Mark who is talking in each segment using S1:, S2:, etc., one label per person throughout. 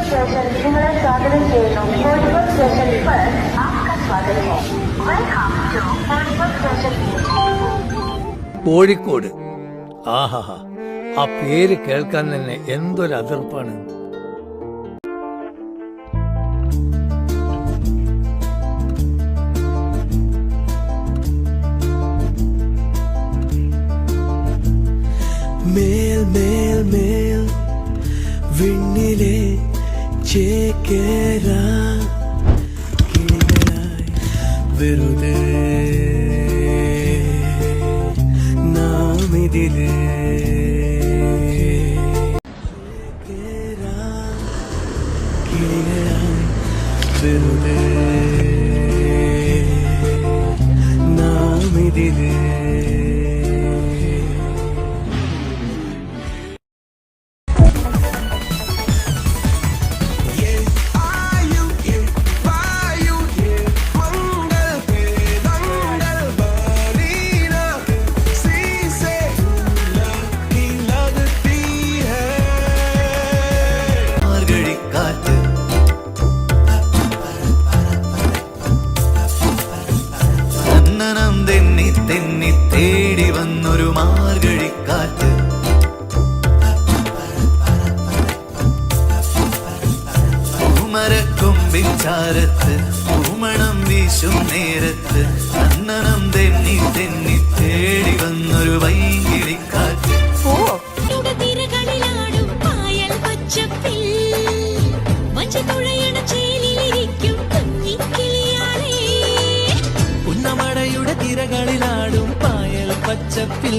S1: Station निങ്ങളെ സ്വാഗതം ചെയ്യുന്നു. Kozhikode station पर आपका स्वागत है. Welcome to Kozhikode station.
S2: Kozhikode, ആഹാ, ആ പേര് കേൾക്കാൻ തന്നെ എന്തൊരു അതിർപ്പാണ്.
S3: മേൽ മേൽ മേൽ വിണ്ണിലെ ചേക്കേറാ കിളികളായി വെറുതെ നാം ഇതിലെ കിളികളായി വെറുതെ നാം ഇതിലെ
S4: തേടി വന്നൊരു മാർഗഴിക്കാറ്റ് പൂമരക്കൊമ്പിൻ ചാരത്ത് പൂമണം വീശും നേരത്ത് നന്നനം തെന്നി തെന്നി തേടി വന്നൊരു വൈകിളിക്കാറ്റ്
S3: ഉന്നമടയുടെ തിരകളിലാടും പായൽ പച്ചപ്പിൽ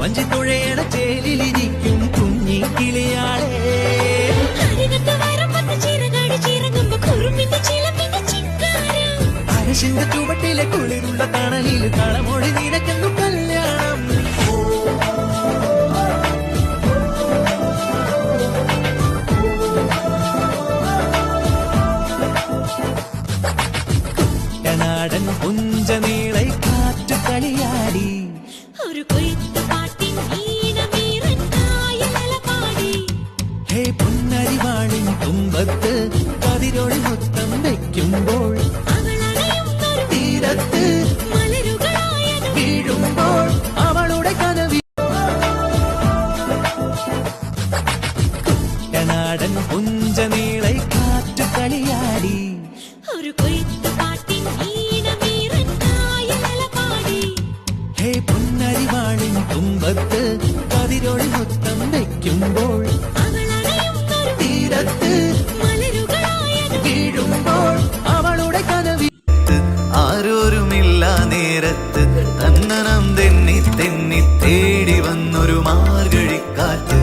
S3: വഞ്ചിത്തുഴയണ ചേലിലിരിക്കും കുഞ്ഞി കിളിയാളെ അരശിന്റെ ചുവട്ടിലെ കുളിരുള്ള തണലിൽ തളമൊഴി നിനക്കെന്നു കല്യാണം നാടൻ പുഞ്ചനീളை കാറ്റു കളിയാടി ഒരു കൊയ്ത്ത് പാട്ടിൻ ഈണമീറൻ കായലലപാടി ഹേ പുന്നരിവാളിൻ തുമ്പത്ത് കതിരൊളി മുത്തം വെക്കുമ്പോൾ തീരത്ത് മലരുകളായത് വീഴുമ്പോൾ അവളുടെ കനവി നാടൻ പുഞ്ചനീളை കാറ്റു കളിയാടി ഒരു കൊയ്ത്ത് പാട്ടിൻ ഈണമീറൻ കായലലപാടി ഹേ പുന്നരിവാളിൻ തുമ്പത്ത് കതിരൊളി മുത്തം വെക്കുമ്പോൾ തീരത്ത് മലരുകളായത് വീഴുമ്പോൾ അവളുടെ കനവി
S4: ആരോരുമില്ല നേരത്ത് തന്നനം തെന്നി തെന്നി തേടി വന്നൊരു മാർഗഴിക്കാറ്റ്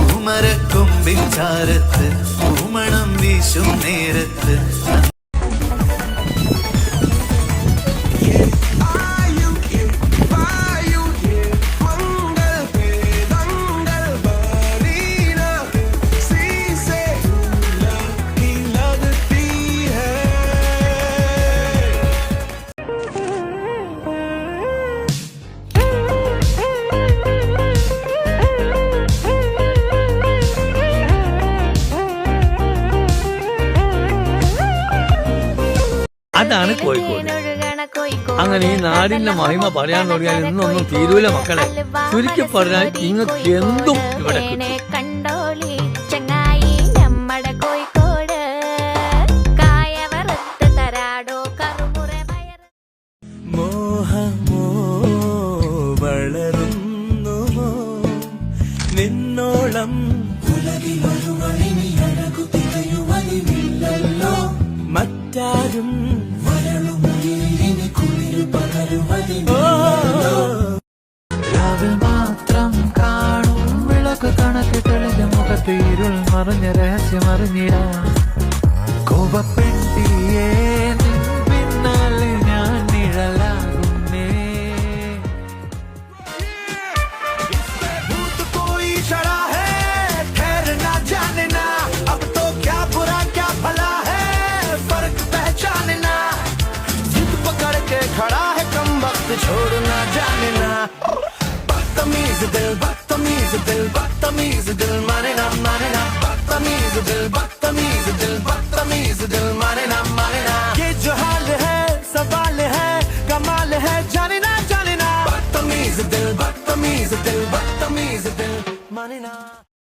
S4: പൂമരക്കൊമ്പിൻ ചാരത്ത് പൂമണം വീശും നേരത്ത്
S2: അതാണ് കോഴിക്കോട്. അങ്ങനെ ഈ നാടിന്റെ മഹിമ പറയാൻ തുടങ്ങിയാൽ ഇന്നൊന്നും തീരൂല മക്കളെ. ചുരുക്കി പറഞ്ഞാൽ നിങ്ങൾക്ക് എന്തും ഇവിടെ
S5: കണ്ടോളി ചങ്ങായി നമ്മടെ കോഴിക്കോട് കായവറുത്ത് തരാടോ കറുമുറ
S3: മോഹമോ വളരുന്നുവോ നിന്നോളം മറ്റാരും രാവിൽ മാത്രം കാണും വിളക്ക് കണക്ക് തെളിഞ്ഞ മുഖത്തീരുൾ മറിഞ്ഞ രഹസ്യമറിഞ്ഞിട കോപപ്പെട്ടിയേ പിന്നാലെ ഞാൻ നിഴലാകുന്നേ खड़ा है कम वक्त छोड़ना जाने ना बदतमीज दिल बदतमीज दिल माने ना बदतमीज दिल बदतमीज